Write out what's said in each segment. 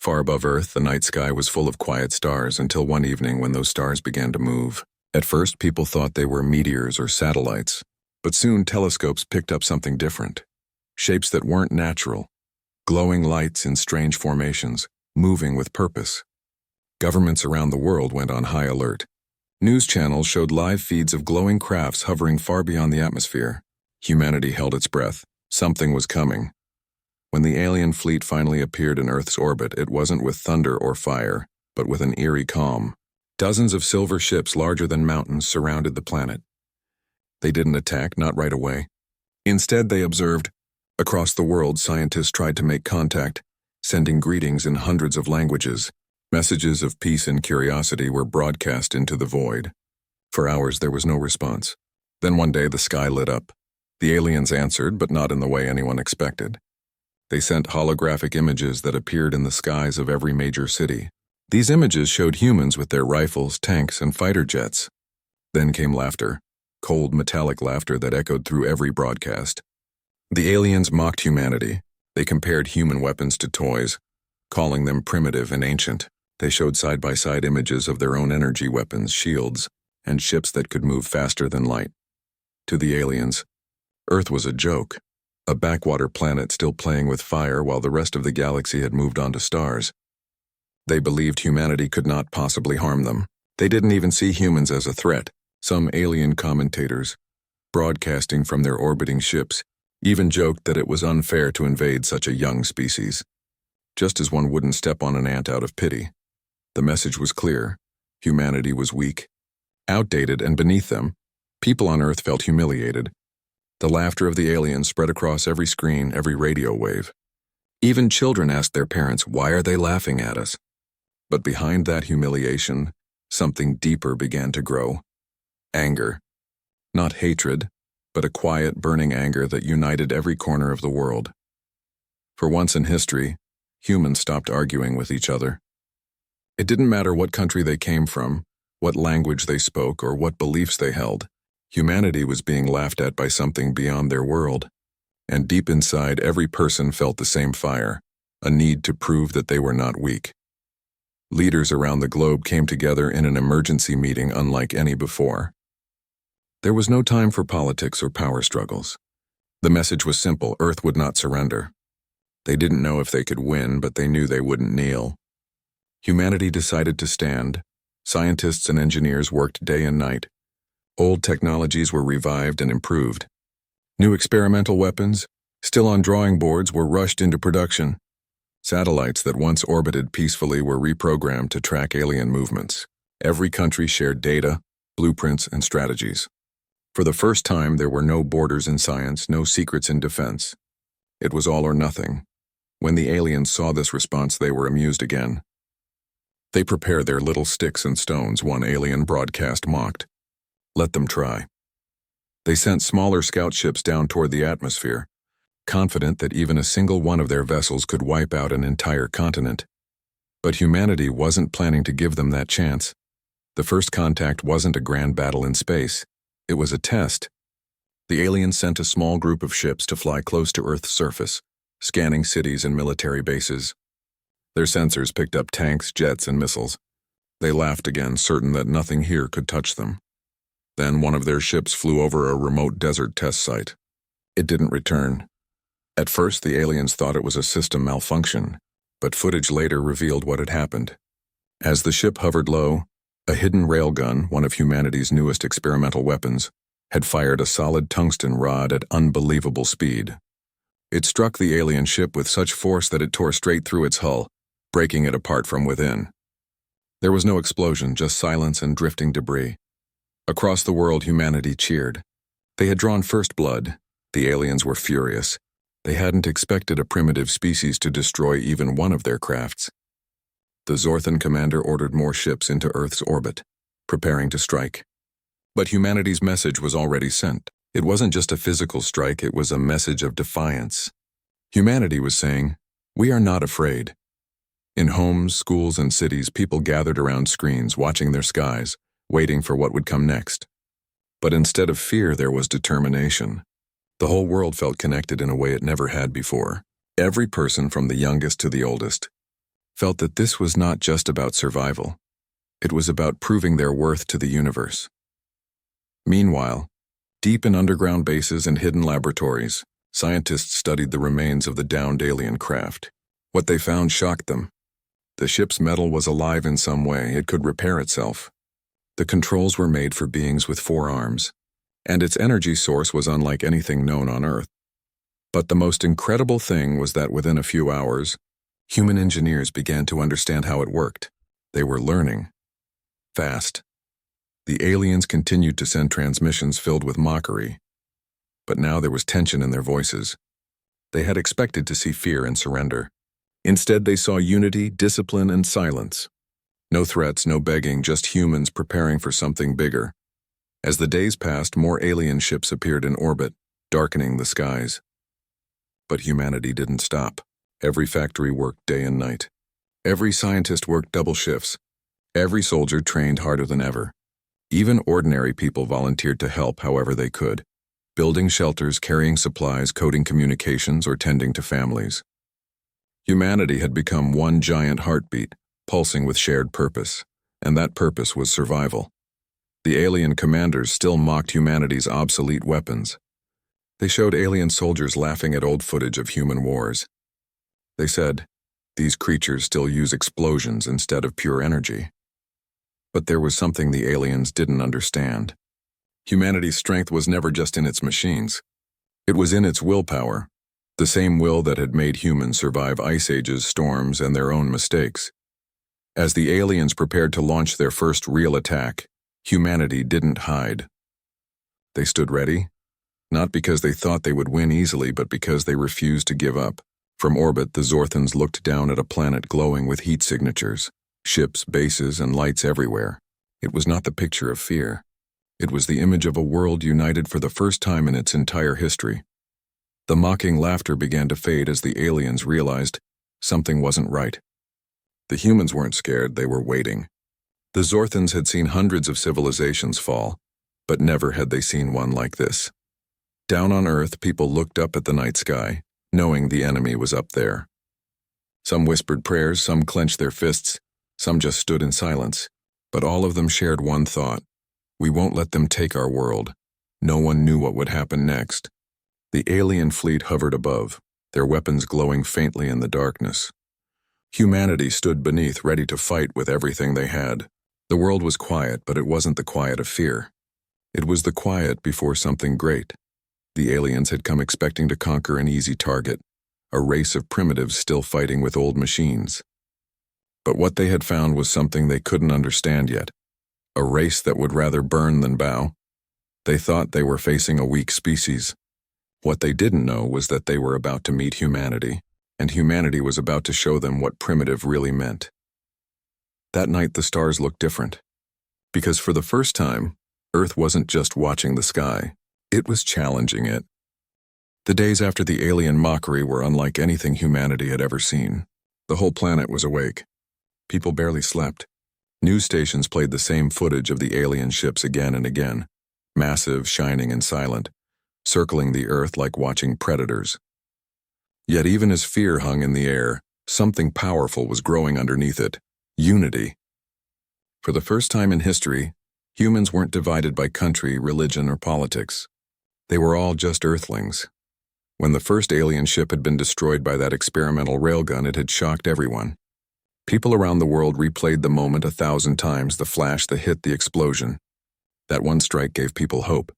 Far above Earth, the night sky was full of quiet stars until one evening when those stars began to move. At first, people thought they were meteors or satellites, but soon telescopes picked up something different. Shapes that weren't natural. Glowing lights in strange formations, moving with purpose. Governments around the world went on high alert. News channels showed live feeds of glowing crafts hovering far beyond the atmosphere. Humanity held its breath. Something was coming. When the alien fleet finally appeared in Earth's orbit, it wasn't with thunder or fire, but with an eerie calm. Dozens of silver ships larger than mountains surrounded the planet. They didn't attack, not right away. Instead, they observed. Across the world, scientists tried to make contact, sending greetings in hundreds of languages. Messages of peace and curiosity were broadcast into the void. For hours, there was no response. Then one day, the sky lit up. The aliens answered, but not in the way anyone expected. They sent holographic images that appeared in the skies of every major city. These images showed humans with their rifles, tanks, and fighter jets. Then came laughter, cold metallic laughter that echoed through every broadcast. The aliens mocked humanity. They compared human weapons to toys, calling them primitive and ancient. They showed side-by-side images of their own energy weapons, shields, and ships that could move faster than light. To the aliens, Earth was a joke, a backwater planet still playing with fire while the rest of the galaxy had moved on to stars. They believed humanity could not possibly harm them. They didn't even see humans as a threat. Some alien commentators, broadcasting from their orbiting ships, even joked that it was unfair to invade such a young species. Just as one wouldn't step on an ant out of pity. The message was clear. Humanity was weak, outdated, and beneath them, people on Earth felt humiliated. The laughter of the aliens spread across every screen, every radio wave. Even children asked their parents, why are they laughing at us? But behind that humiliation, something deeper began to grow. Anger. Not hatred, but a quiet, burning anger that united every corner of the world. For once in history, humans stopped arguing with each other. It didn't matter what country they came from, what language they spoke, or what beliefs they held. Humanity was being laughed at by something beyond their world. And deep inside, every person felt the same fire, a need to prove that they were not weak. Leaders around the globe came together in an emergency meeting unlike any before. There was no time for politics or power struggles. The message was simple: Earth would not surrender. They didn't know if they could win, but they knew they wouldn't kneel. Humanity decided to stand. Scientists and engineers worked day and night. Old technologies were revived and improved. New experimental weapons, still on drawing boards, were rushed into production. Satellites that once orbited peacefully were reprogrammed to track alien movements. Every country shared data, blueprints, and strategies. For the first time, there were no borders in science, no secrets in defense. It was all or nothing. When the aliens saw this response, they were amused again. They prepared their little sticks and stones, one alien broadcast mocked. Let them try. They sent smaller scout ships down toward the atmosphere, confident that even a single one of their vessels could wipe out an entire continent. But humanity wasn't planning to give them that chance. The first contact wasn't a grand battle in space. It was a test. The aliens sent a small group of ships to fly close to Earth's surface, scanning cities and military bases. Their sensors picked up tanks, jets, and missiles. They laughed again, certain that nothing here could touch them. Then one of their ships flew over a remote desert test site. It didn't return. At first, the aliens thought it was a system malfunction, but footage later revealed what had happened. As the ship hovered low, a hidden railgun, one of humanity's newest experimental weapons, had fired a solid tungsten rod at unbelievable speed. It struck the alien ship with such force that it tore straight through its hull, breaking it apart from within. There was no explosion, just silence and drifting debris. Across the world, humanity cheered. They had drawn first blood. The aliens were furious. They hadn't expected a primitive species to destroy even one of their crafts. The Zorthan commander ordered more ships into Earth's orbit, preparing to strike. But humanity's message was already sent. It wasn't just a physical strike, it was a message of defiance. Humanity was saying, "We are not afraid." In homes, schools, and cities, people gathered around screens, watching their skies, waiting for what would come next. But instead of fear, there was determination. The whole world felt connected in a way it never had before. Every person, from the youngest to the oldest, felt that this was not just about survival. It was about proving their worth to the universe. Meanwhile, deep in underground bases and hidden laboratories, scientists studied the remains of the downed alien craft. What they found shocked them. The ship's metal was alive in some way. It could repair itself. The controls were made for beings with 4 arms, and its energy source was unlike anything known on Earth. But the most incredible thing was that within a few hours, human engineers began to understand how it worked. They were learning. Fast. The aliens continued to send transmissions filled with mockery, but now there was tension in their voices. They had expected to see fear and surrender. Instead, they saw unity, discipline, and silence. No threats, no begging, just humans preparing for something bigger. As the days passed, more alien ships appeared in orbit, darkening the skies. But humanity didn't stop. Every factory worked day and night. Every scientist worked double shifts. Every soldier trained harder than ever. Even ordinary people volunteered to help however they could, building shelters, carrying supplies, coding communications, or tending to families. Humanity had become one giant heartbeat, pulsing with shared purpose, and that purpose was survival. The alien commanders still mocked humanity's obsolete weapons. They showed alien soldiers laughing at old footage of human wars. They said, "These creatures still use explosions instead of pure energy." But there was something the aliens didn't understand. Humanity's strength was never just in its machines. It was in its willpower, the same will that had made humans survive ice ages, storms, and their own mistakes. As the aliens prepared to launch their first real attack, humanity didn't hide. They stood ready, not because they thought they would win easily, but because they refused to give up. From orbit, the Zorthans looked down at a planet glowing with heat signatures, ships, bases, and lights everywhere. It was not the picture of fear. It was the image of a world united for the first time in its entire history. The mocking laughter began to fade as the aliens realized something wasn't right. The humans weren't scared, they were waiting. The Zorthans had seen hundreds of civilizations fall, but never had they seen one like this. Down on Earth, people looked up at the night sky, knowing the enemy was up there. Some whispered prayers, some clenched their fists, some just stood in silence, but all of them shared one thought: we won't let them take our world. No one knew what would happen next. The alien fleet hovered above, their weapons glowing faintly in the darkness. Humanity stood beneath, ready to fight with everything they had. The world was quiet, but it wasn't the quiet of fear. It was the quiet before something great. The aliens had come expecting to conquer an easy target, a race of primitives still fighting with old machines. But what they had found was something they couldn't understand yet, a race that would rather burn than bow. They thought they were facing a weak species. What they didn't know was that they were about to meet humanity, and humanity was about to show them what primitive really meant. That night the stars looked different, because for the first time, Earth wasn't just watching the sky, it was challenging it. The days after the alien mockery were unlike anything humanity had ever seen. The whole planet was awake. People barely slept. News stations played the same footage of the alien ships again and again, massive, shining, and silent, circling the Earth like watching predators. Yet even as fear hung in the air, something powerful was growing underneath it: unity. For the first time in history, humans weren't divided by country, religion, or politics. They were all just Earthlings. When the first alien ship had been destroyed by that experimental railgun, it had shocked everyone. People around the world replayed the moment 1,000 times, the flash, the hit, the explosion. That one strike gave people hope.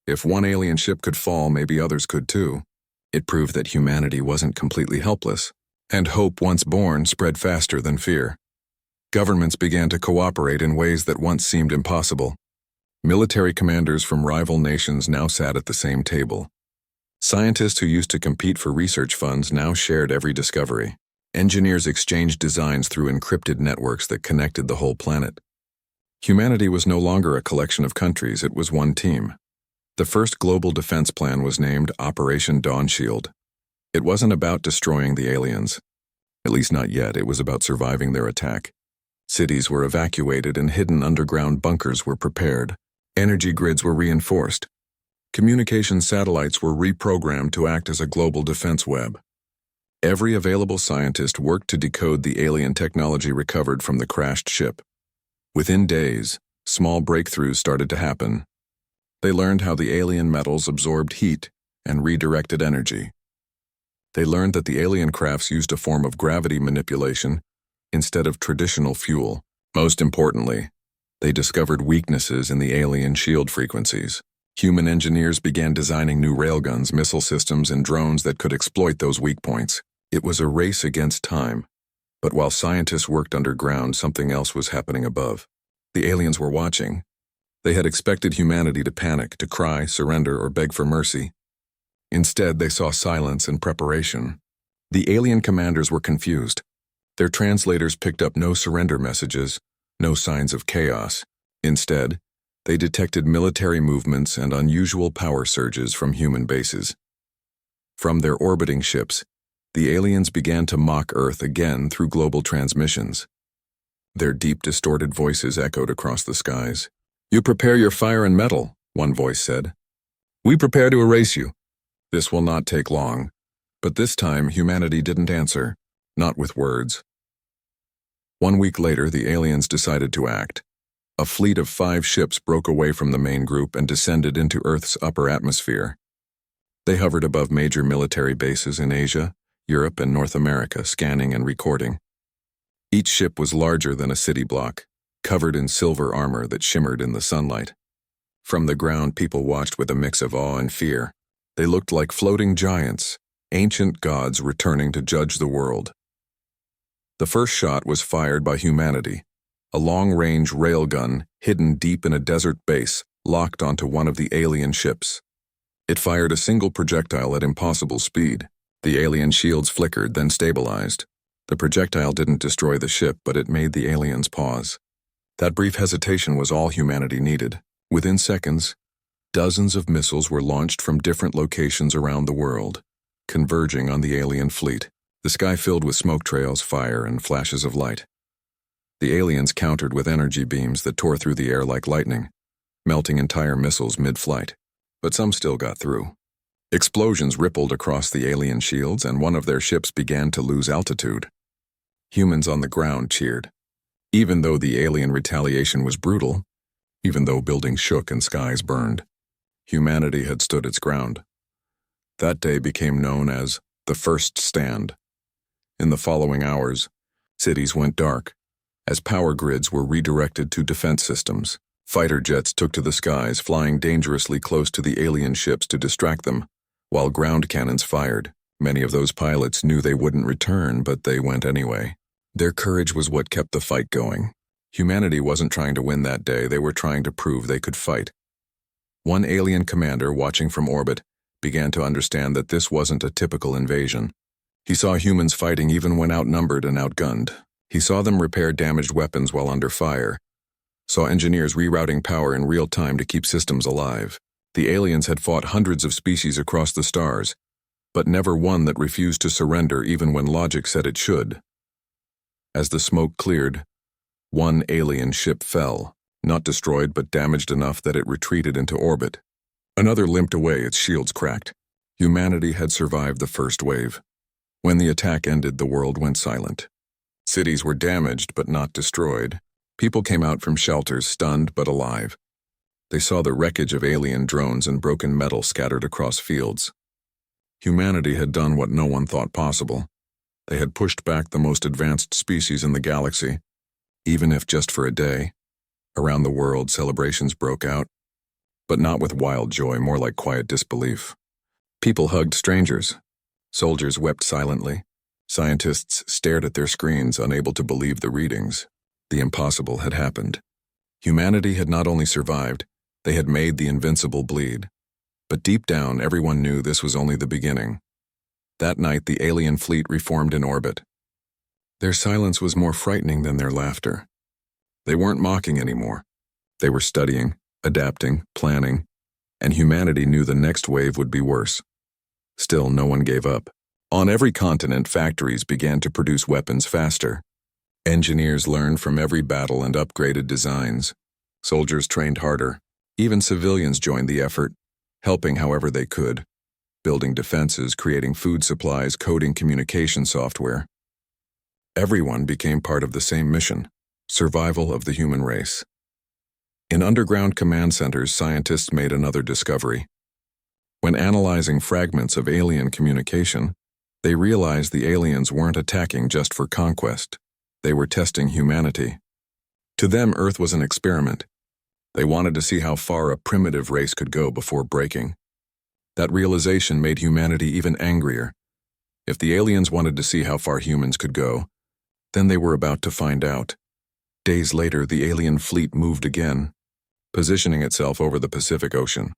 If one alien ship could fall, maybe others could too. It proved that humanity wasn't completely helpless, and hope, once born, spread faster than fear. Governments began to cooperate in ways that once seemed impossible. Military commanders from rival nations now sat at the same table. Scientists who used to compete for research funds now shared every discovery. Engineers exchanged designs through encrypted networks that connected the whole planet. Humanity was no longer a collection of countries, it was one team. The first global defense plan was named Operation Dawn Shield. It wasn't about destroying the aliens. At least not yet, it was about surviving their attack. Cities were evacuated and hidden underground bunkers were prepared. Energy grids were reinforced. Communication satellites were reprogrammed to act as a global defense web. Every available scientist worked to decode the alien technology recovered from the crashed ship. Within days, small breakthroughs started to happen. They learned how the alien metals absorbed heat and redirected energy. They learned that the alien crafts used a form of gravity manipulation instead of traditional fuel. Most importantly, they discovered weaknesses in the alien shield frequencies. Human engineers began designing new railguns, missile systems, and drones that could exploit those weak points. It was a race against time. But while scientists worked underground, something else was happening above. The aliens were watching. They had expected humanity to panic, to cry, surrender, or beg for mercy. Instead, they saw silence and preparation. The alien commanders were confused. Their translators picked up no surrender messages, no signs of chaos. Instead, they detected military movements and unusual power surges from human bases. From their orbiting ships, the aliens began to mock Earth again through global transmissions. Their deep, distorted voices echoed across the skies. "You prepare your fire and metal," one voice said. "We prepare to erase you. This will not take long." But this time, humanity didn't answer, not with words. 1 week later, the aliens decided to act. A fleet of 5 ships broke away from the main group and descended into Earth's upper atmosphere. They hovered above major military bases in Asia, Europe, and North America, scanning and recording. Each ship was larger than a city block, covered in silver armor that shimmered in the sunlight. From the ground, people watched with a mix of awe and fear. They looked like floating giants, ancient gods returning to judge the world. The first shot was fired by humanity. A long-range railgun, hidden deep in a desert base, locked onto one of the alien ships. It fired a single projectile at impossible speed. The alien shields flickered, then stabilized. The projectile didn't destroy the ship, but it made the aliens pause. That brief hesitation was all humanity needed. Within seconds, dozens of missiles were launched from different locations around the world, converging on the alien fleet. The sky filled with smoke trails, fire, and flashes of light. The aliens countered with energy beams that tore through the air like lightning, melting entire missiles mid-flight. But some still got through. Explosions rippled across the alien shields, and one of their ships began to lose altitude. Humans on the ground cheered. Even though the alien retaliation was brutal, even though buildings shook and skies burned, humanity had stood its ground. That day became known as the First Stand. In the following hours, cities went dark, as power grids were redirected to defense systems. Fighter jets took to the skies, flying dangerously close to the alien ships to distract them, while ground cannons fired. Many of those pilots knew they wouldn't return, but they went anyway. Their courage was what kept the fight going. Humanity wasn't trying to win that day, they were trying to prove they could fight. One alien commander, watching from orbit, began to understand that this wasn't a typical invasion. He saw humans fighting even when outnumbered and outgunned. He saw them repair damaged weapons while under fire, saw engineers rerouting power in real time to keep systems alive. The aliens had fought hundreds of species across the stars, but never one that refused to surrender even when logic said it should. As the smoke cleared, one alien ship fell, not destroyed but damaged enough that it retreated into orbit. Another limped away, its shields cracked. Humanity had survived the first wave. When the attack ended, the world went silent. Cities were damaged but not destroyed. People came out from shelters, stunned but alive. They saw the wreckage of alien drones and broken metal scattered across fields. Humanity had done what no one thought possible. They had pushed back the most advanced species in the galaxy, even if just for a day. Around the world, celebrations broke out, but not with wild joy, more like quiet disbelief. People hugged strangers. Soldiers wept silently. Scientists stared at their screens, unable to believe the readings. The impossible had happened. Humanity had not only survived, they had made the invincible bleed. But deep down, everyone knew this was only the beginning. That night, the alien fleet reformed in orbit. Their silence was more frightening than their laughter. They weren't mocking anymore. They were studying, adapting, planning, and humanity knew the next wave would be worse. Still, no one gave up. On every continent, factories began to produce weapons faster. Engineers learned from every battle and upgraded designs. Soldiers trained harder. Even civilians joined the effort, helping however they could. building defenses, creating food supplies, coding communication software. Everyone became part of the same mission: survival of the human race. In underground command centers, scientists made another discovery. When analyzing fragments of alien communication, they realized the aliens weren't attacking just for conquest. They were testing humanity. To them, Earth was an experiment. They wanted to see how far a primitive race could go before breaking. That realization made humanity even angrier. If the aliens wanted to see how far humans could go, then they were about to find out. Days later, the alien fleet moved again, positioning itself over the Pacific Ocean.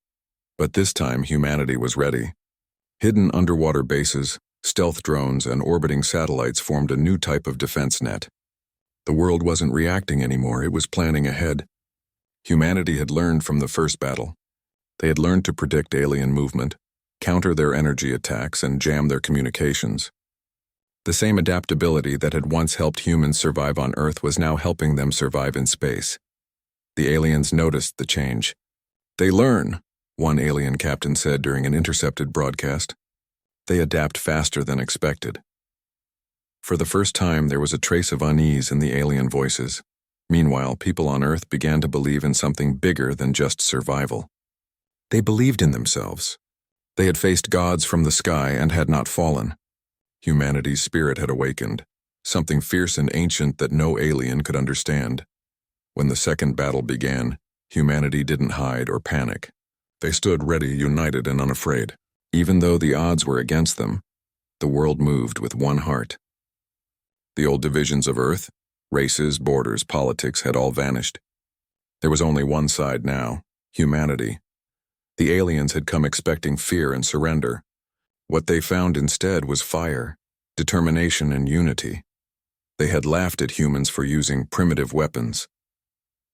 But this time, humanity was ready. Hidden underwater bases, stealth drones, and orbiting satellites formed a new type of defense net. The world wasn't reacting anymore, it was planning ahead. Humanity had learned from the first battle. They had learned to predict alien movement, counter their energy attacks, and jam their communications. The same adaptability that had once helped humans survive on Earth was now helping them survive in space. The aliens noticed the change. "They learn," one alien captain said during an intercepted broadcast. "They adapt faster than expected." For the first time, there was a trace of unease in the alien voices. Meanwhile, people on Earth began to believe in something bigger than just survival. They believed in themselves. They had faced gods from the sky and had not fallen. Humanity's spirit had awakened, something fierce and ancient that no alien could understand. When the second battle began, humanity didn't hide or panic. They stood ready, united and unafraid. Even though the odds were against them, the world moved with one heart. The old divisions of Earth, races, borders, politics had all vanished. There was only one side now: humanity. The aliens had come expecting fear and surrender. What they found instead was fire, determination, and unity. They had laughed at humans for using primitive weapons.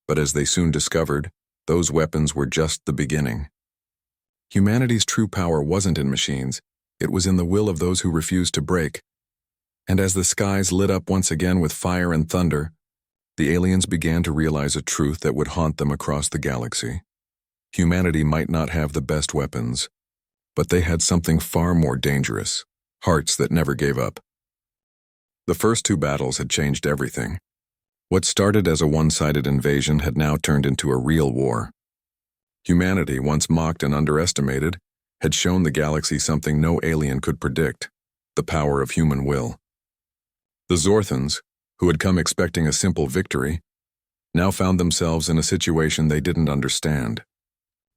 But as they soon discovered, those weapons were just the beginning. Humanity's true power wasn't in machines, it was in the will of those who refused to break. And as the skies lit up once again with fire and thunder, the aliens began to realize a truth that would haunt them across the galaxy. Humanity might not have the best weapons, but they had something far more dangerous: hearts that never gave up. The first two battles had changed everything. What started as a one-sided invasion had now turned into a real war. Humanity, once mocked and underestimated, had shown the galaxy something no alien could predict: the power of human will. The Zorthans, who had come expecting a simple victory, now found themselves in a situation they didn't understand.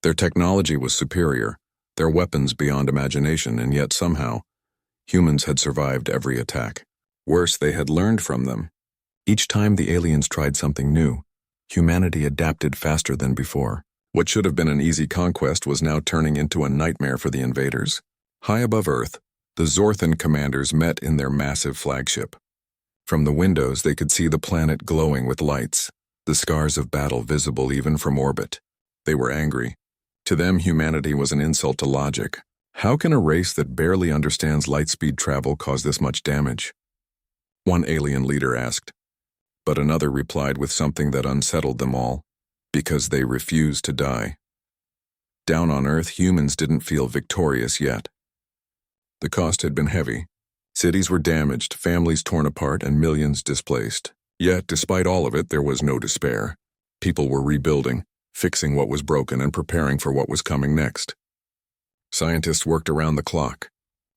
Their technology was superior, their weapons beyond imagination, and yet somehow, humans had survived every attack. Worse, they had learned from them. Each time the aliens tried something new, humanity adapted faster than before. What should have been an easy conquest was now turning into a nightmare for the invaders. High above Earth, the Zorthan commanders met in their massive flagship. From the windows, they could see the planet glowing with lights, the scars of battle visible even from orbit. They were angry. To them, humanity was an insult to logic. How can a race that barely understands light-speed travel cause this much damage? One alien leader asked, but another replied with something that unsettled them all: because they refused to die. Down on Earth, humans didn't feel victorious yet. The cost had been heavy. Cities were damaged, families torn apart, and millions displaced. Yet, despite all of it, there was no despair. People were rebuilding, fixing what was broken and preparing for what was coming next. Scientists worked around the clock.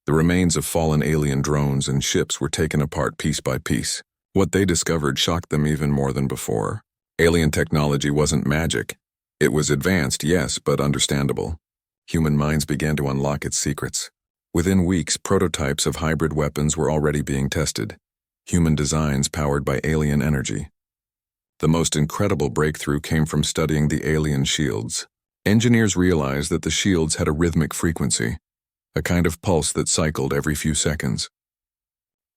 The remains of fallen alien drones and ships were taken apart piece by piece. What they discovered shocked them even more than before. Alien technology wasn't magic. It was advanced, yes, but understandable. Human minds began to unlock its secrets. Within weeks, prototypes of hybrid weapons were already being tested. Human designs powered by alien energy. The most incredible breakthrough came from studying the alien shields. Engineers realized that the shields had a rhythmic frequency, a kind of pulse that cycled every few seconds.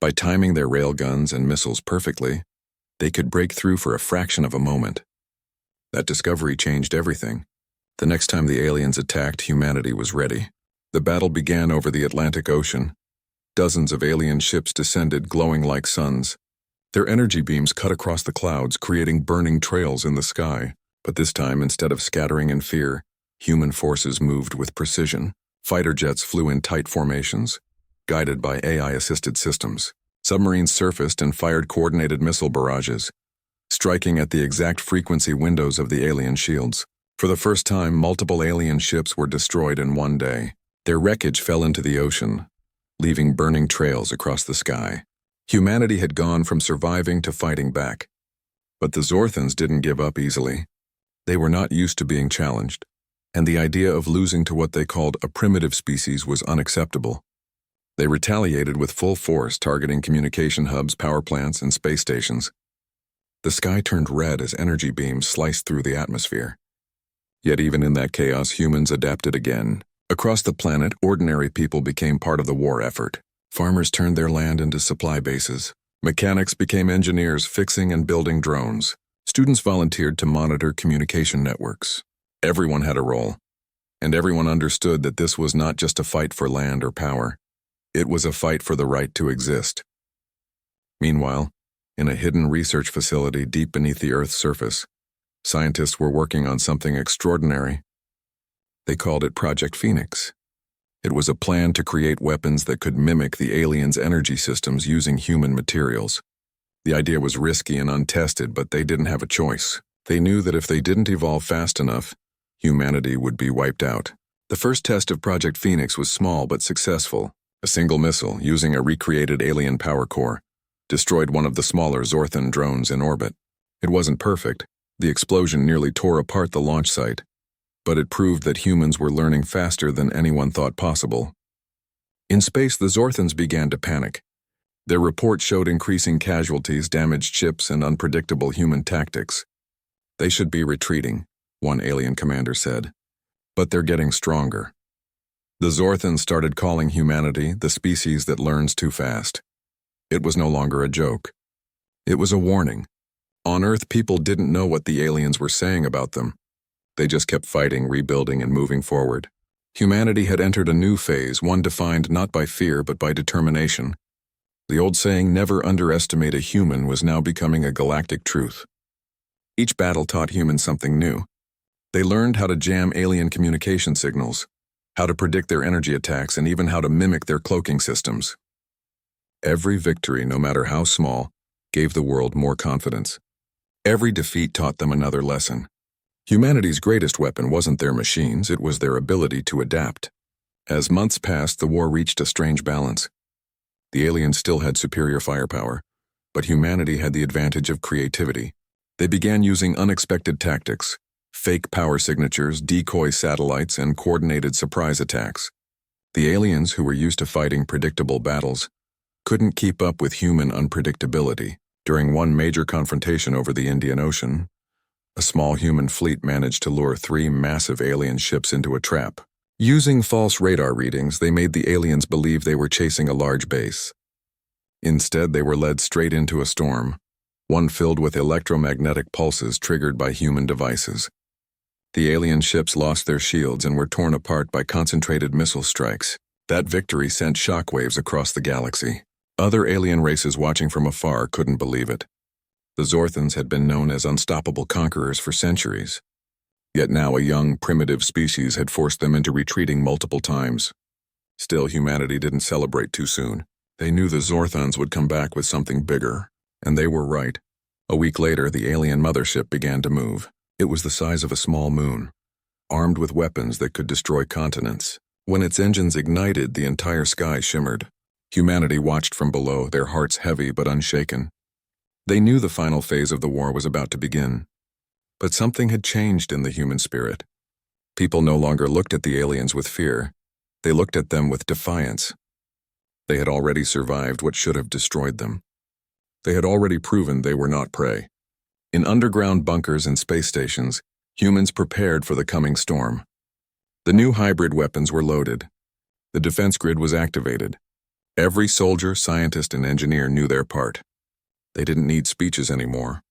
By timing their railguns and missiles perfectly, they could break through for a fraction of a moment. That discovery changed everything. The next time the aliens attacked, humanity was ready. The battle began over the Atlantic Ocean. Dozens of alien ships descended, glowing like suns. Their energy beams cut across the clouds, creating burning trails in the sky. But this time, instead of scattering in fear, human forces moved with precision. Fighter jets flew in tight formations, guided by AI-assisted systems. Submarines surfaced and fired coordinated missile barrages, striking at the exact frequency windows of the alien shields. For the first time, multiple alien ships were destroyed in one day. Their wreckage fell into the ocean, leaving burning trails across the sky. Humanity had gone from surviving to fighting back. But the Zorthans didn't give up easily. They were not used to being challenged, and the idea of losing to what they called a primitive species was unacceptable. They retaliated with full force, targeting communication hubs, power plants, and space stations. The sky turned red as energy beams sliced through the atmosphere. Yet even in that chaos, humans adapted again. Across the planet, ordinary people became part of the war effort. Farmers turned their land into supply bases. Mechanics became engineers, fixing and building drones. Students volunteered to monitor communication networks. Everyone had a role, and everyone understood that this was not just a fight for land or power. It was a fight for the right to exist. Meanwhile, in a hidden research facility deep beneath the Earth's surface, scientists were working on something extraordinary. They called it Project Phoenix. It was a plan to create weapons that could mimic the aliens' energy systems using human materials. The idea was risky and untested, but they didn't have a choice. They knew that if they didn't evolve fast enough, humanity would be wiped out. The first test of Project Phoenix was small but successful. A single missile, using a recreated alien power core, destroyed one of the smaller Zorthan drones in orbit. It wasn't perfect. The explosion nearly tore apart the launch site, but it proved that humans were learning faster than anyone thought possible. In space, the Zorthans began to panic. Their report showed increasing casualties, damaged ships, and unpredictable human tactics. They should be retreating, one alien commander said. But they're getting stronger. The Zorthans started calling humanity the species that learns too fast. It was no longer a joke. It was a warning. On Earth, people didn't know what the aliens were saying about them. They just kept fighting, rebuilding, and moving forward. Humanity had entered a new phase, one defined not by fear but by determination. The old saying, "Never underestimate a human," was now becoming a galactic truth. Each battle taught humans something new. They learned how to jam alien communication signals, how to predict their energy attacks, and even how to mimic their cloaking systems. Every victory, no matter how small, gave the world more confidence. Every defeat taught them another lesson. Humanity's greatest weapon wasn't their machines, it was their ability to adapt. As months passed, the war reached a strange balance. The aliens still had superior firepower, but humanity had the advantage of creativity. They began using unexpected tactics, fake power signatures, decoy satellites, and coordinated surprise attacks. The aliens, who were used to fighting predictable battles, couldn't keep up with human unpredictability. During one major confrontation over the Indian Ocean, a small human fleet managed to lure 3 massive alien ships into a trap. Using false radar readings, they made the aliens believe they were chasing a large base. Instead, they were led straight into a storm, one filled with electromagnetic pulses triggered by human devices. The alien ships lost their shields and were torn apart by concentrated missile strikes. That victory sent shockwaves across the galaxy. Other alien races watching from afar couldn't believe it. The Zorthans had been known as unstoppable conquerors for centuries. Yet now a young, primitive species had forced them into retreating multiple times. Still, humanity didn't celebrate too soon. They knew the Zorthans would come back with something bigger, and they were right. A week later, the alien mothership began to move. It was the size of a small moon, armed with weapons that could destroy continents. When its engines ignited, the entire sky shimmered. Humanity watched from below, their hearts heavy but unshaken. They knew the final phase of the war was about to begin. But something had changed in the human spirit. People no longer looked at the aliens with fear. They looked at them with defiance. They had already survived what should have destroyed them. They had already proven they were not prey. In underground bunkers and space stations, humans prepared for the coming storm. The new hybrid weapons were loaded. The defense grid was activated. Every soldier, scientist, and engineer knew their part. They didn't need speeches anymore.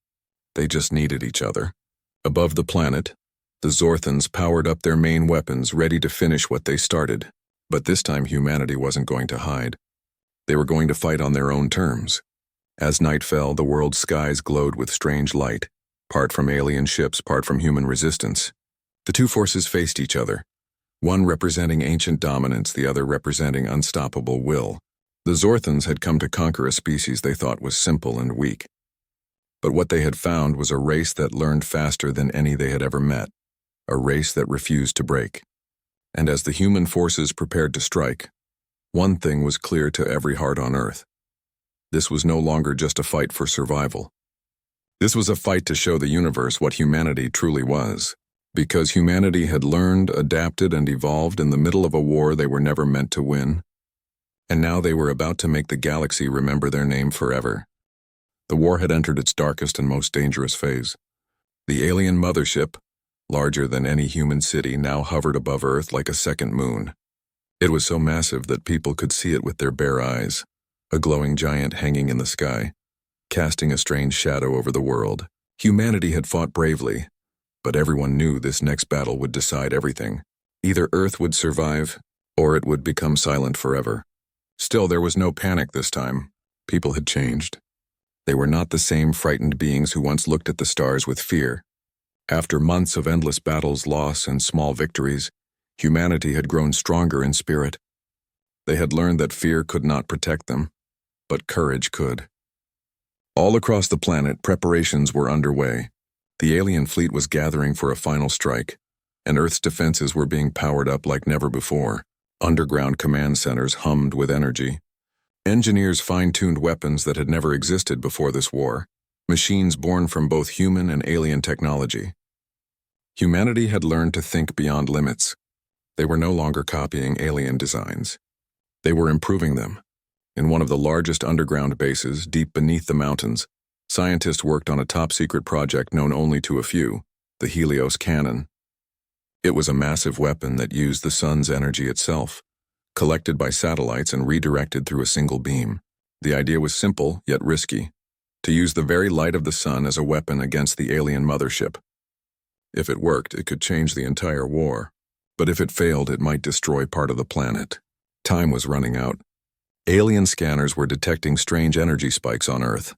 They just needed each other. Above the planet, the Zorthans powered up their main weapons, ready to finish what they started. But this time humanity wasn't going to hide. They were going to fight on their own terms. As night fell, the world's skies glowed with strange light, part from alien ships, part from human resistance. The two forces faced each other, one representing ancient dominance, the other representing unstoppable will. The Zorthans had come to conquer a species they thought was simple and weak. But what they had found was a race that learned faster than any they had ever met, a race that refused to break. And as the human forces prepared to strike, one thing was clear to every heart on Earth. This was no longer just a fight for survival. This was a fight to show the universe what humanity truly was, because humanity had learned, adapted, and evolved in the middle of a war they were never meant to win. And now they were about to make the galaxy remember their name forever. The war had entered its darkest and most dangerous phase. The alien mothership, larger than any human city, now hovered above Earth like a second moon. It was so massive that people could see it with their bare eyes, a glowing giant hanging in the sky, casting a strange shadow over the world. Humanity had fought bravely, but everyone knew this next battle would decide everything. Either Earth would survive, or it would become silent forever. Still, there was no panic this time. People had changed. They were not the same frightened beings who once looked at the stars with fear. After months of endless battles, loss, and small victories, humanity had grown stronger in spirit. They had learned that fear could not protect them, but courage could. All across the planet, preparations were underway. The alien fleet was gathering for a final strike, and Earth's defenses were being powered up like never before. Underground command centers hummed with energy. Engineers fine-tuned weapons that had never existed before this war, machines born from both human and alien technology. Humanity had learned to think beyond limits. They were no longer copying alien designs. They were improving them. In one of the largest underground bases, deep beneath the mountains, scientists worked on a top-secret project known only to a few, the Helios Cannon. It was a massive weapon that used the sun's energy itself, collected by satellites and redirected through a single beam. The idea was simple, yet risky, to use the very light of the sun as a weapon against the alien mothership. If it worked, it could change the entire war. But if it failed, it might destroy part of the planet. Time was running out. Alien scanners were detecting strange energy spikes on Earth,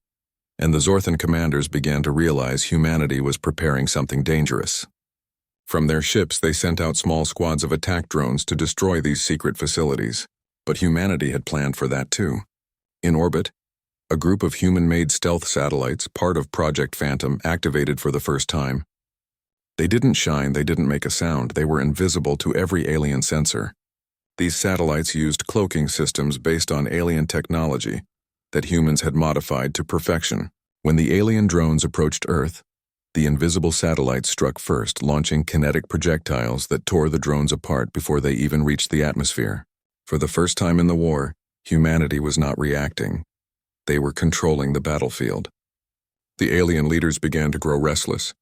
and the Zorthan commanders began to realize humanity was preparing something dangerous. From their ships, they sent out small squads of attack drones to destroy these secret facilities. But humanity had planned for that too. In orbit, a group of human-made stealth satellites, part of Project Phantom, activated for the first time. They didn't shine, they didn't make a sound, they were invisible to every alien sensor. These satellites used cloaking systems based on alien technology that humans had modified to perfection. When the alien drones approached Earth, the invisible satellites struck first, launching kinetic projectiles that tore the drones apart before they even reached the atmosphere. For the first time in the war, humanity was not reacting. They were controlling the battlefield. The alien leaders began to grow restless.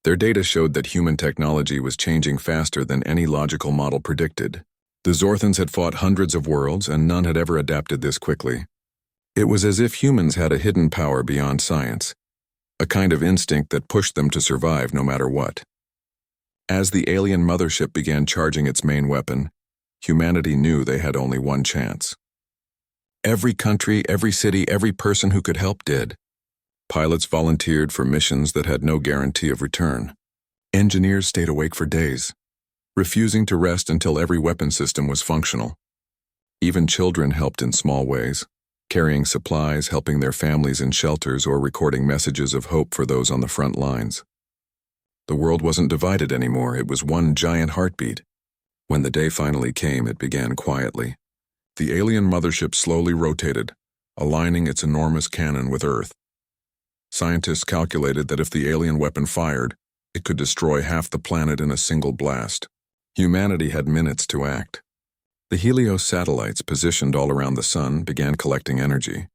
Their data showed that human technology was changing faster than any logical model predicted. The Zorthans had fought hundreds of worlds, and none had ever adapted this quickly. It was as if humans had a hidden power beyond science, a kind of instinct that pushed them to survive no matter what. As the alien mothership began charging its main weapon, humanity knew they had only one chance. Every country, every city, every person who could help did. Pilots volunteered for missions that had no guarantee of return. Engineers stayed awake for days, refusing to rest until every weapon system was functional. Even children helped in small ways, carrying supplies, helping their families in shelters, or recording messages of hope for those on the front lines. The world wasn't divided anymore, it was one giant heartbeat. When the day finally came, it began quietly. The alien mothership slowly rotated, aligning its enormous cannon with Earth. Scientists calculated that if the alien weapon fired, it could destroy half the planet in a single blast. Humanity had minutes to act. The Helios satellites, positioned all around the sun, began collecting energy.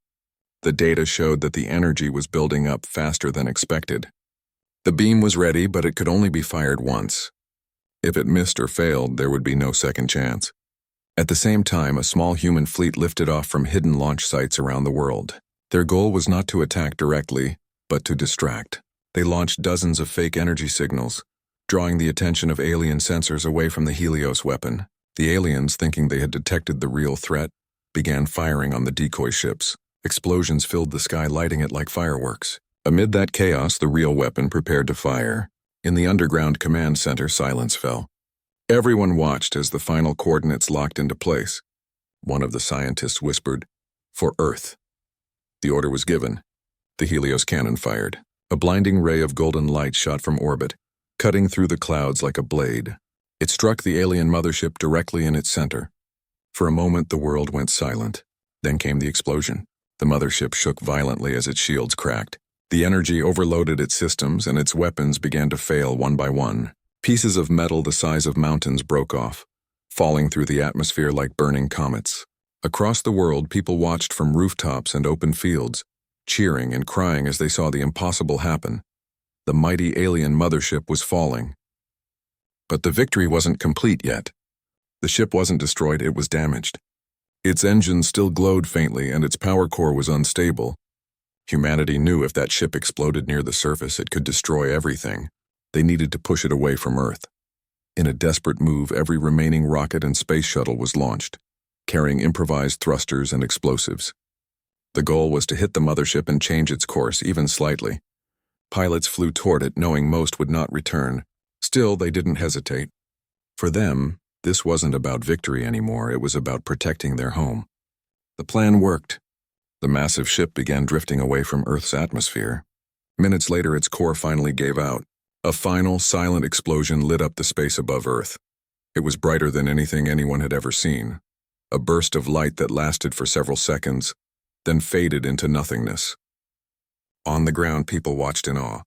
The data showed that the energy was building up faster than expected. The beam was ready, but it could only be fired once. If it missed or failed, there would be no second chance. At the same time, a small human fleet lifted off from hidden launch sites around the world. Their goal was not to attack directly, but to distract. They launched dozens of fake energy signals, drawing the attention of alien sensors away from the Helios weapon. The aliens, thinking they had detected the real threat, began firing on the decoy ships. Explosions filled the sky, lighting it like fireworks. Amid that chaos, the real weapon prepared to fire. In the underground command center, silence fell. Everyone watched as the final coordinates locked into place. One of the scientists whispered, "For Earth." The order was given. The Helios cannon fired. A blinding ray of golden light shot from orbit, cutting through the clouds like a blade. It struck the alien mothership directly in its center. For a moment, the world went silent. Then came the explosion. The mothership shook violently as its shields cracked. The energy overloaded its systems, and its weapons began to fail one by one. Pieces of metal the size of mountains broke off, falling through the atmosphere like burning comets. Across the world, people watched from rooftops and open fields, cheering and crying as they saw the impossible happen. The mighty alien mothership was falling. But the victory wasn't complete yet. The ship wasn't destroyed, it was damaged. Its engines still glowed faintly, and its power core was unstable. Humanity knew if that ship exploded near the surface, it could destroy everything. They needed to push it away from Earth. In a desperate move, every remaining rocket and space shuttle was launched, carrying improvised thrusters and explosives. The goal was to hit the mothership and change its course, even slightly. Pilots flew toward it, knowing most would not return. Still, they didn't hesitate. For them, this wasn't about victory anymore, it was about protecting their home. The plan worked. The massive ship began drifting away from Earth's atmosphere. Minutes later, its core finally gave out. A final, silent explosion lit up the space above Earth. It was brighter than anything anyone had ever seen. A burst of light that lasted for several seconds, then faded into nothingness. On the ground, people watched in awe.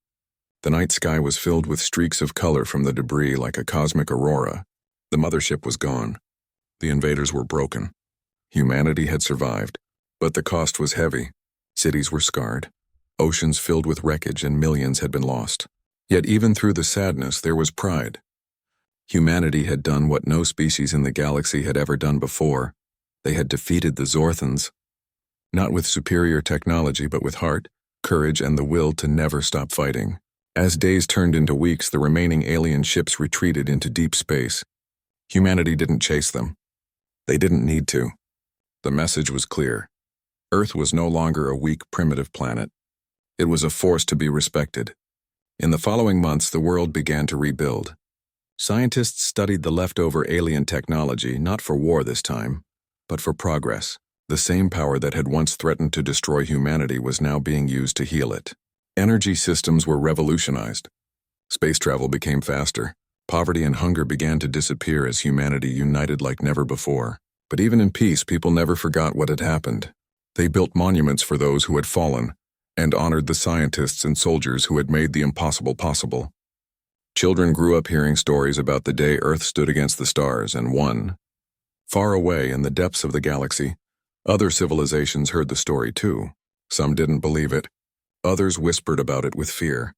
The night sky was filled with streaks of color from the debris like a cosmic aurora. The mothership was gone. The invaders were broken. Humanity had survived, but the cost was heavy. Cities were scarred, oceans filled with wreckage, and millions had been lost. Yet even through the sadness, there was pride. Humanity had done what no species in the galaxy had ever done before. They had defeated the Zorthans, not with superior technology, but with heart, courage, and the will to never stop fighting. As days turned into weeks, the remaining alien ships retreated into deep space. Humanity didn't chase them. They didn't need to. The message was clear. Earth was no longer a weak, primitive planet. It was a force to be respected. In the following months, the world began to rebuild. Scientists studied the leftover alien technology, not for war this time, but for progress. The same power that had once threatened to destroy humanity was now being used to heal it. Energy systems were revolutionized. Space travel became faster. Poverty and hunger began to disappear as humanity united like never before. But even in peace, people never forgot what had happened. They built monuments for those who had fallen, and honored the scientists and soldiers who had made the impossible possible. Children grew up hearing stories about the day Earth stood against the stars and won. Far away in the depths of the galaxy, other civilizations heard the story too. Some didn't believe it. Others whispered about it with fear.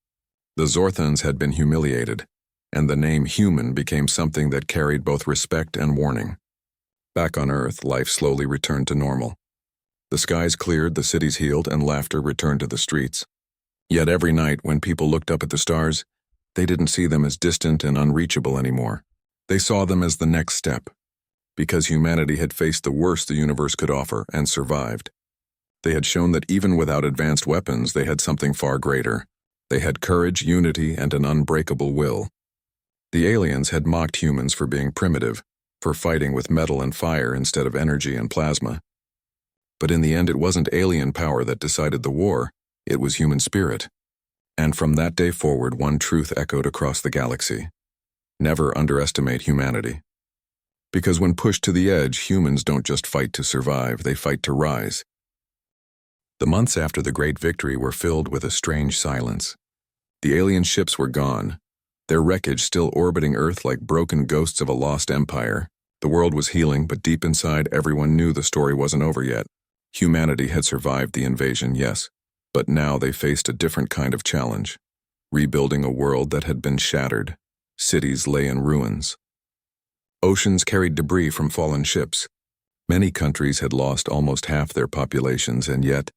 The Zorthans had been humiliated, and the name human became something that carried both respect and warning. Back on Earth, life slowly returned to normal. The skies cleared, the cities healed, and laughter returned to the streets. Yet every night, when people looked up at the stars, they didn't see them as distant and unreachable anymore. They saw them as the next step, because humanity had faced the worst the universe could offer and survived. They had shown that even without advanced weapons, they had something far greater. They had courage, unity, and an unbreakable will. The aliens had mocked humans for being primitive, for fighting with metal and fire instead of energy and plasma. But in the end, it wasn't alien power that decided the war, it was human spirit. And from that day forward, one truth echoed across the galaxy. Never underestimate humanity. Because when pushed to the edge, humans don't just fight to survive, they fight to rise. The months after the great victory were filled with a strange silence. The alien ships were gone, their wreckage still orbiting Earth like broken ghosts of a lost empire. The world was healing, but deep inside, everyone knew the story wasn't over yet. Humanity had survived the invasion, yes, but now they faced a different kind of challenge. Rebuilding a world that had been shattered. Cities lay in ruins. Oceans carried debris from fallen ships. Many countries had lost almost half their populations, and yet,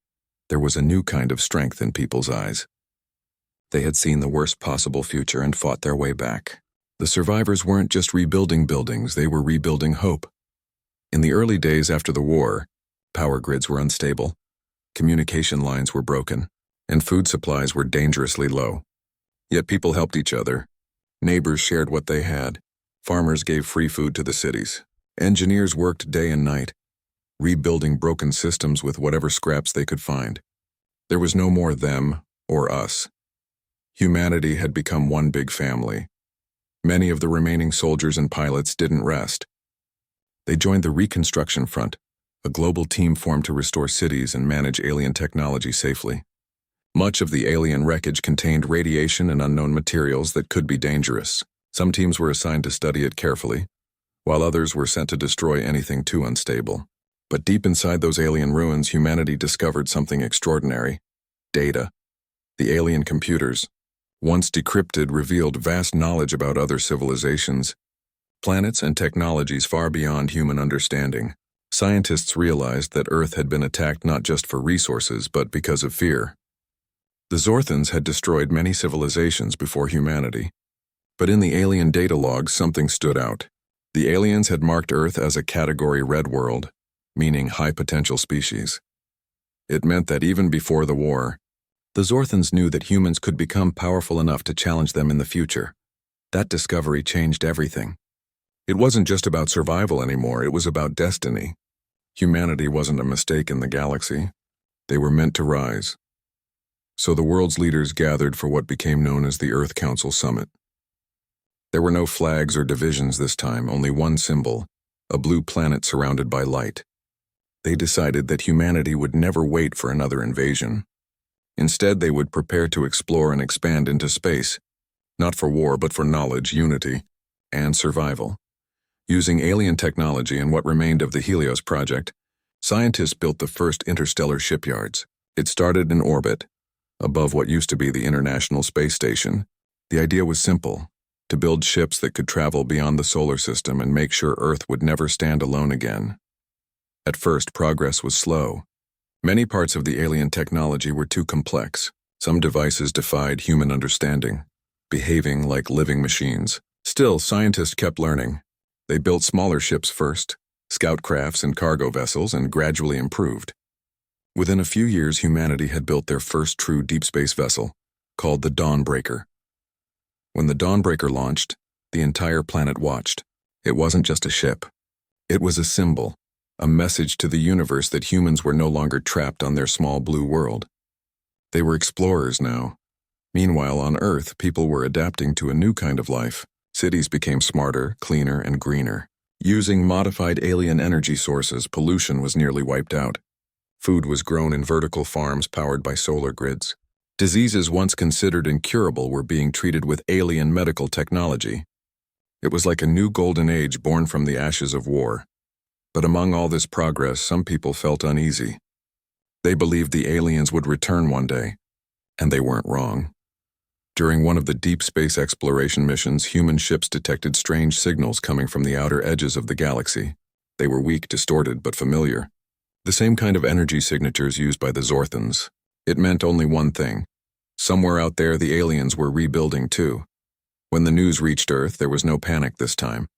there was a new kind of strength in people's eyes. They had seen the worst possible future and fought their way back. The survivors weren't just rebuilding buildings, they were rebuilding hope. In the early days after the war, power grids were unstable, communication lines were broken, and food supplies were dangerously low. Yet people helped each other. Neighbors shared what they had, Farmers gave free food to the cities. Engineers worked day and night, rebuilding broken systems with whatever scraps they could find. There was no more them or us. Humanity had become one big family. Many of the remaining soldiers and pilots didn't rest. They joined the Reconstruction Front, a global team formed to restore cities and manage alien technology safely. Much of the alien wreckage contained radiation and unknown materials that could be dangerous. Some teams were assigned to study it carefully, while others were sent to destroy anything too unstable. But deep inside those alien ruins, humanity discovered something extraordinary: data. The alien computers, once decrypted, revealed vast knowledge about other civilizations, planets and technologies far beyond human understanding. Scientists realized that Earth had been attacked not just for resources, but because of fear. The Zorthans had destroyed many civilizations before humanity. But in the alien data logs, something stood out. The aliens had marked Earth as a Category Red world, meaning high-potential species. It meant that even before the war, the Zorthans knew that humans could become powerful enough to challenge them in the future. That discovery changed everything. It wasn't just about survival anymore, it was about destiny. Humanity wasn't a mistake in the galaxy. They were meant to rise. So the world's leaders gathered for what became known as the Earth Council Summit. There were no flags or divisions this time, only one symbol: a blue planet surrounded by light. They decided that humanity would never wait for another invasion. Instead, they would prepare to explore and expand into space, not for war but for knowledge, unity, and survival. Using alien technology and what remained of the Helios project, scientists built the first interstellar shipyards. It started in orbit, above what used to be the International Space Station. The idea was simple: to build ships that could travel beyond the solar system and make sure Earth would never stand alone again. At first, progress was slow. Many parts of the alien technology were too complex. Some devices defied human understanding, behaving like living machines. Still, scientists kept learning. They built smaller ships first, scout crafts and cargo vessels, and gradually improved. Within a few years, humanity had built their first true deep space vessel, called the Dawnbreaker. When the Dawnbreaker launched, the entire planet watched. It wasn't just a ship. It was a symbol, a message to the universe that humans were no longer trapped on their small blue world. They were explorers now. Meanwhile, on Earth, people were adapting to a new kind of life. Cities became smarter, cleaner, and greener. Using modified alien energy sources, pollution was nearly wiped out. Food was grown in vertical farms powered by solar grids. Diseases once considered incurable were being treated with alien medical technology. It was like a new golden age born from the ashes of war. But among all this progress, some people felt uneasy. They believed the aliens would return one day, and they weren't wrong. During one of the deep space exploration missions, human ships detected strange signals coming from the outer edges of the galaxy. They were weak, distorted, but familiar. The same kind of energy signatures used by the Zorthans. It meant only one thing: somewhere out there, the aliens were rebuilding too. When the news reached Earth, there was no panic this time.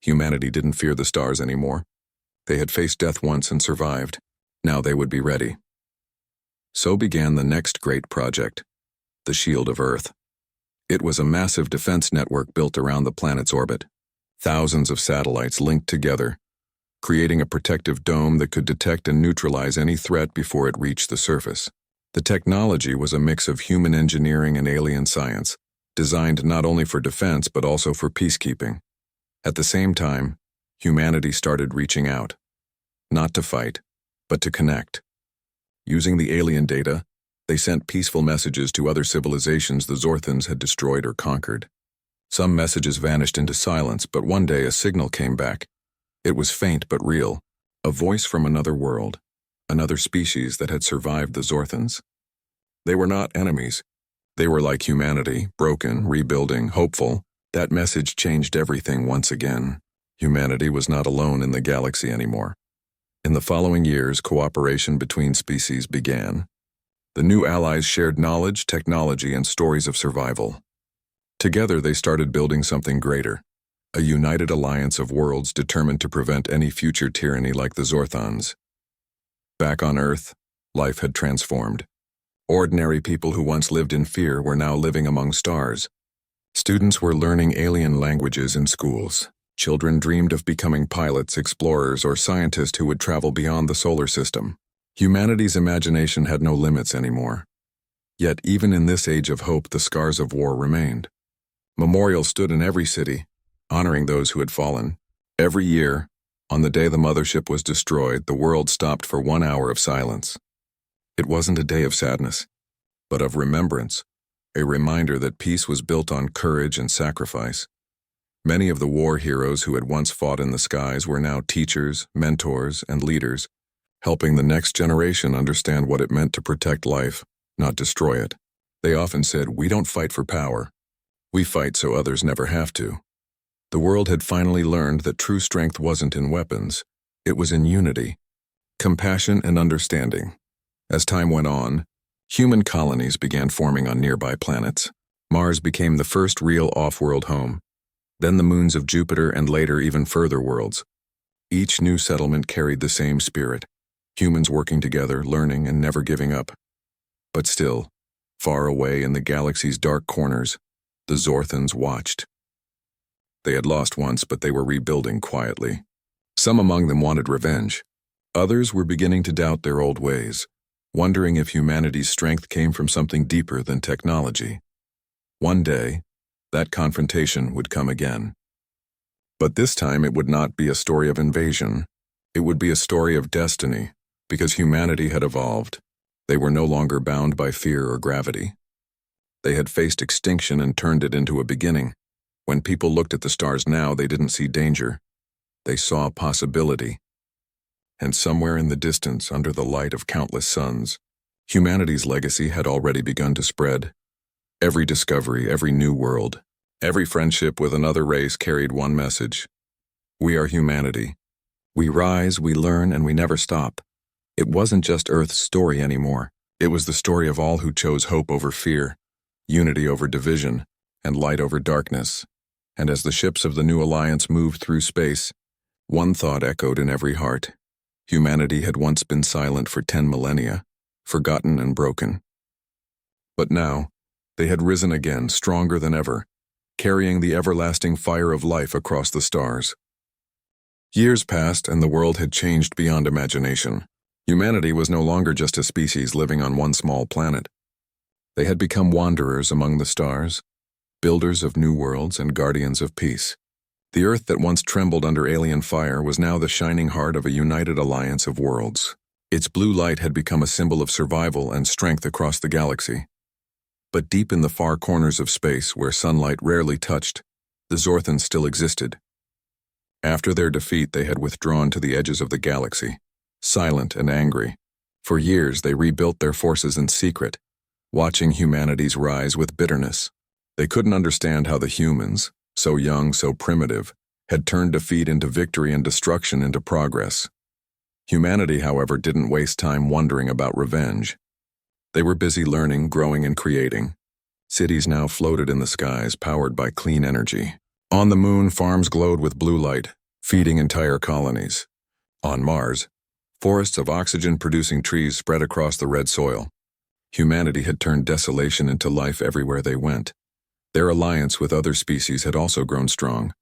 Humanity didn't fear the stars anymore. They had faced death once and survived. Now they would be ready. So began the next great project: the Shield of Earth. It was a massive defense network built around the planet's orbit. Thousands of satellites linked together, creating a protective dome that could detect and neutralize any threat before it reached the surface. The technology was a mix of human engineering and alien science, designed not only for defense but also for peacekeeping. At the same time, humanity started reaching out. Not to fight, but to connect. Using the alien data, they sent peaceful messages to other civilizations the Zorthans had destroyed or conquered. Some messages vanished into silence, but one day a signal came back. It was faint but real, a voice from another world, another species that had survived the Zorthans. They were not enemies. They were like humanity, broken, rebuilding, hopeful. That message changed everything once again. Humanity was not alone in the galaxy anymore. In the following years, cooperation between species began. The new allies shared knowledge, technology, and stories of survival. Together, they started building something greater, a united alliance of worlds determined to prevent any future tyranny like the Zorthans. Back on Earth, life had transformed. Ordinary people who once lived in fear were now living among stars. Students were learning alien languages in schools. Children dreamed of becoming pilots, explorers, or scientists who would travel beyond the solar system. Humanity's imagination had no limits anymore. Yet even in this age of hope, the scars of war remained. Memorials stood in every city, honoring those who had fallen. Every year, on the day the mothership was destroyed, the world stopped for 1 hour of silence. It wasn't a day of sadness, but of remembrance, a reminder that peace was built on courage and sacrifice. Many of the war heroes who had once fought in the skies were now teachers, mentors, and leaders, helping the next generation understand what it meant to protect life, not destroy it. They often said, "We don't fight for power. We fight so others never have to." The world had finally learned that true strength wasn't in weapons. It was in unity, compassion, and understanding. As time went on, human colonies began forming on nearby planets. Mars became the first real off-world home, then the moons of Jupiter, and later even further worlds. Each new settlement carried the same spirit, humans working together, learning, and never giving up. But still, far away in the galaxy's dark corners, the Zorthans watched. They had lost once, but they were rebuilding quietly. Some among them wanted revenge. Others were beginning to doubt their old ways, wondering if humanity's strength came from something deeper than technology. One day, that confrontation would come again. But this time it would not be a story of invasion. It would be a story of destiny, because humanity had evolved. They were no longer bound by fear or gravity. They had faced extinction and turned it into a beginning. When people looked at the stars now, they didn't see danger. They saw possibility. And somewhere in the distance, under the light of countless suns, humanity's legacy had already begun to spread. Every discovery, every new world, every friendship with another race carried one message. We are humanity. We rise, we learn, and we never stop. It wasn't just Earth's story anymore. It was the story of all who chose hope over fear, unity over division, and light over darkness. And as the ships of the new alliance moved through space, one thought echoed in every heart. Humanity had once been silent for 10 millennia, forgotten and broken. But now, they had risen again, stronger than ever, carrying the everlasting fire of life across the stars. Years passed and the world had changed beyond imagination. Humanity was no longer just a species living on one small planet. They had become wanderers among the stars, builders of new worlds and guardians of peace. The Earth that once trembled under alien fire was now the shining heart of a united alliance of worlds. Its blue light had become a symbol of survival and strength across the galaxy. But deep in the far corners of space, where sunlight rarely touched, the Zorthans still existed. After their defeat, they had withdrawn to the edges of the galaxy, silent and angry. For years, they rebuilt their forces in secret, watching humanity's rise with bitterness. They couldn't understand how the humans, so young, so primitive, had turned defeat into victory and destruction into progress. Humanity, however, didn't waste time wondering about revenge. They were busy learning, growing, and creating. Cities now floated in the skies, powered by clean energy. On the moon, farms glowed with blue light, feeding entire colonies. On Mars, forests of oxygen-producing trees spread across the red soil. Humanity had turned desolation into life everywhere they went. Their alliance with other species had also grown strong.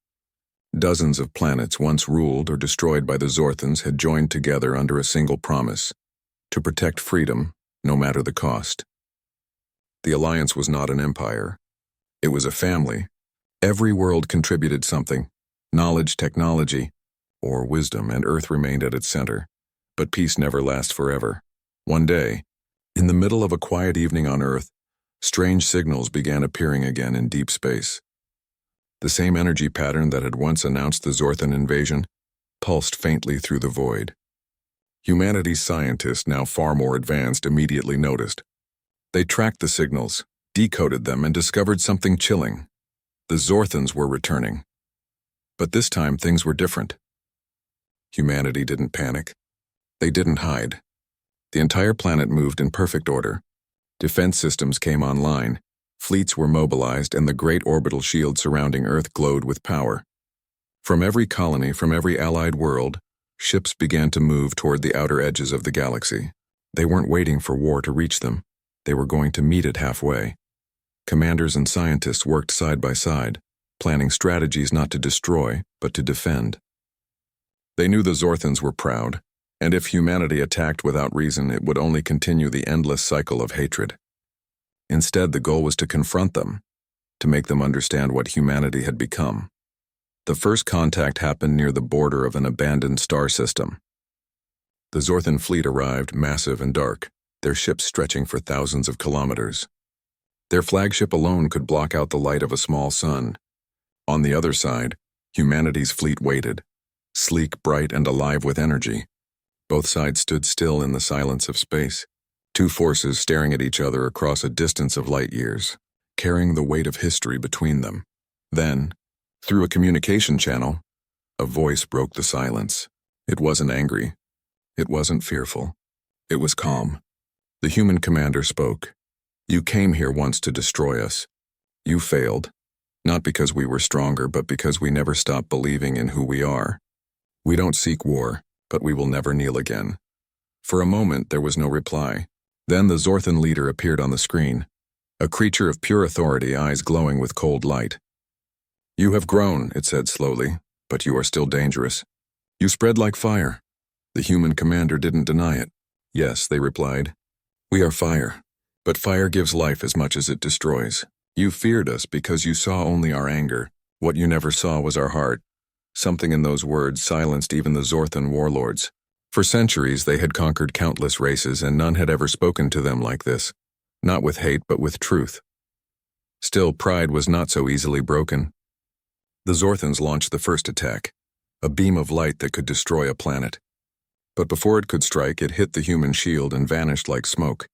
Dozens of planets once ruled or destroyed by the Zorthans had joined together under a single promise: to protect freedom, no matter the cost. The alliance was not an empire. It was a family. Every world contributed something: knowledge, technology, or wisdom, and Earth remained at its center. But peace never lasts forever. One day, in the middle of a quiet evening on Earth, strange signals began appearing again in deep space. The same energy pattern that had once announced the Zorthan invasion pulsed faintly through the void. Humanity's scientists, now far more advanced, immediately noticed. They tracked the signals, decoded them, and discovered something chilling. The Zorthans were returning. But this time things were different. Humanity didn't panic. They didn't hide. The entire planet moved in perfect order. Defense systems came online, fleets were mobilized, and the great orbital shield surrounding Earth glowed with power. From every colony, from every allied world, ships began to move toward the outer edges of the galaxy. They weren't waiting for war to reach them. They were going to meet it halfway. Commanders and scientists worked side by side, planning strategies not to destroy, but to defend. They knew the Zorthans were proud, and if humanity attacked without reason, it would only continue the endless cycle of hatred. Instead, the goal was to confront them, to make them understand what humanity had become. The first contact happened near the border of an abandoned star system. The Zorthan fleet arrived, massive and dark, their ships stretching for thousands of kilometers. Their flagship alone could block out the light of a small sun. On the other side, humanity's fleet waited, sleek, bright, and alive with energy. Both sides stood still in the silence of space, two forces staring at each other across a distance of light years, carrying the weight of history between them. Then, through a communication channel, a voice broke the silence. It wasn't angry. It wasn't fearful. It was calm. The human commander spoke. "You came here once to destroy us. You failed, not because we were stronger, but because we never stopped believing in who we are. We don't seek war, but we will never kneel again." For a moment, there was no reply. Then the Zorthan leader appeared on the screen, a creature of pure authority, eyes glowing with cold light. "You have grown," it said slowly, "but you are still dangerous. You spread like fire." The human commander didn't deny it. "Yes," they replied. "We are fire, but fire gives life as much as it destroys. You feared us because you saw only our anger. What you never saw was our heart." Something in those words silenced even the Zorthan warlords. For centuries they had conquered countless races, and none had ever spoken to them like this. Not with hate, but with truth. Still, pride was not so easily broken. The Zorthans launched the first attack, a beam of light that could destroy a planet. But before it could strike, it hit the human shield and vanished like smoke.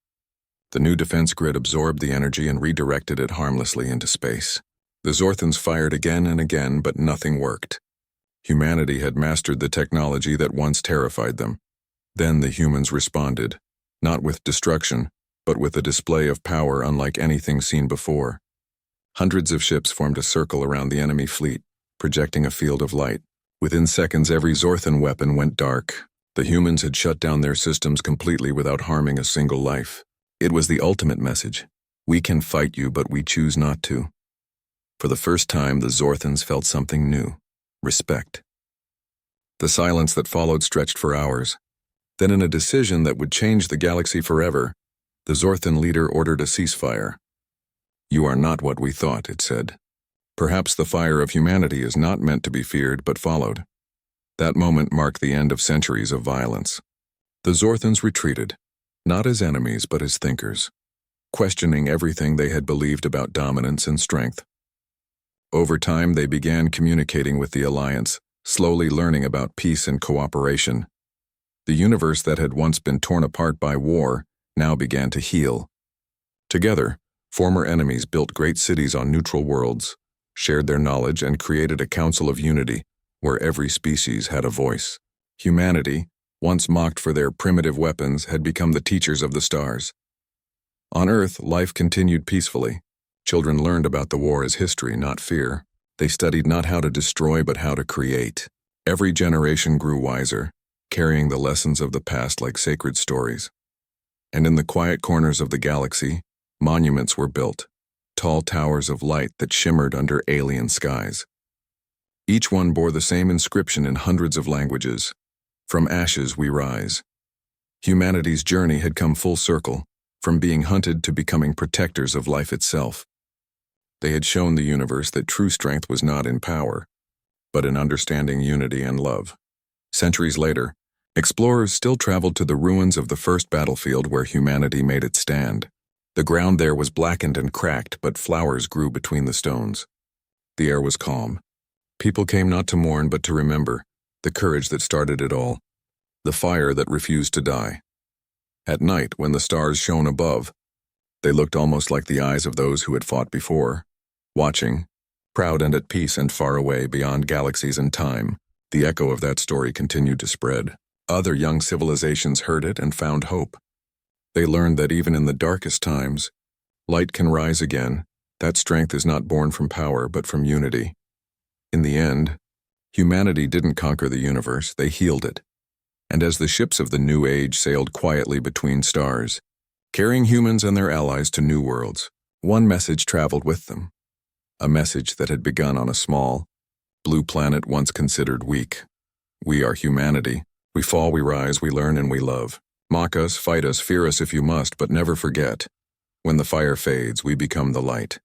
The new defense grid absorbed the energy and redirected it harmlessly into space. The Zorthans fired again and again, but nothing worked. Humanity had mastered the technology that once terrified them. Then the humans responded, not with destruction, but with a display of power unlike anything seen before. Hundreds of ships formed a circle around the enemy fleet, projecting a field of light. Within seconds, every Zorthan weapon went dark. The humans had shut down their systems completely without harming a single life. It was the ultimate message. We can fight you, but we choose not to. For the first time, the Zorthans felt something new. Respect. The silence that followed stretched for hours. Then, in a decision that would change the galaxy forever, the Zorthan leader ordered a ceasefire. "You are not what we thought," it said. "Perhaps the fire of humanity is not meant to be feared, but followed." That moment marked the end of centuries of violence. The Zorthans retreated, not as enemies, but as thinkers, questioning everything they had believed about dominance and strength. Over time, they began communicating with the Alliance, slowly learning about peace and cooperation. The universe that had once been torn apart by war now began to heal. Together, former enemies built great cities on neutral worlds, shared their knowledge, and created a council of unity where every species had a voice. Humanity, once mocked for their primitive weapons, had become the teachers of the stars. On Earth, life continued peacefully. Children learned about the war as history, not fear. They studied not how to destroy, but how to create. Every generation grew wiser, carrying the lessons of the past like sacred stories. And in the quiet corners of the galaxy, monuments were built, tall towers of light that shimmered under alien skies. Each one bore the same inscription in hundreds of languages: "From ashes we rise." Humanity's journey had come full circle, from being hunted to becoming protectors of life itself. They had shown the universe that true strength was not in power, but in understanding unity and love. Centuries later, explorers still traveled to the ruins of the first battlefield where humanity made its stand. The ground there was blackened and cracked, but flowers grew between the stones. The air was calm. People came not to mourn, but to remember the courage that started it all, the fire that refused to die. At night, when the stars shone above, they looked almost like the eyes of those who had fought before, watching, proud and at peace and far away beyond galaxies and time. The echo of that story continued to spread. Other young civilizations heard it and found hope. They learned that even in the darkest times, light can rise again. That strength is not born from power, but from unity. In the end, humanity didn't conquer the universe, they healed it. And as the ships of the new age sailed quietly between stars, carrying humans and their allies to new worlds, One message traveled with them, a message that had begun on a small, blue planet once considered weak. We are humanity. We fall, we rise, we learn, and we love. Mock us, fight us, fear us if you must, but never forget. When the fire fades, we become the light.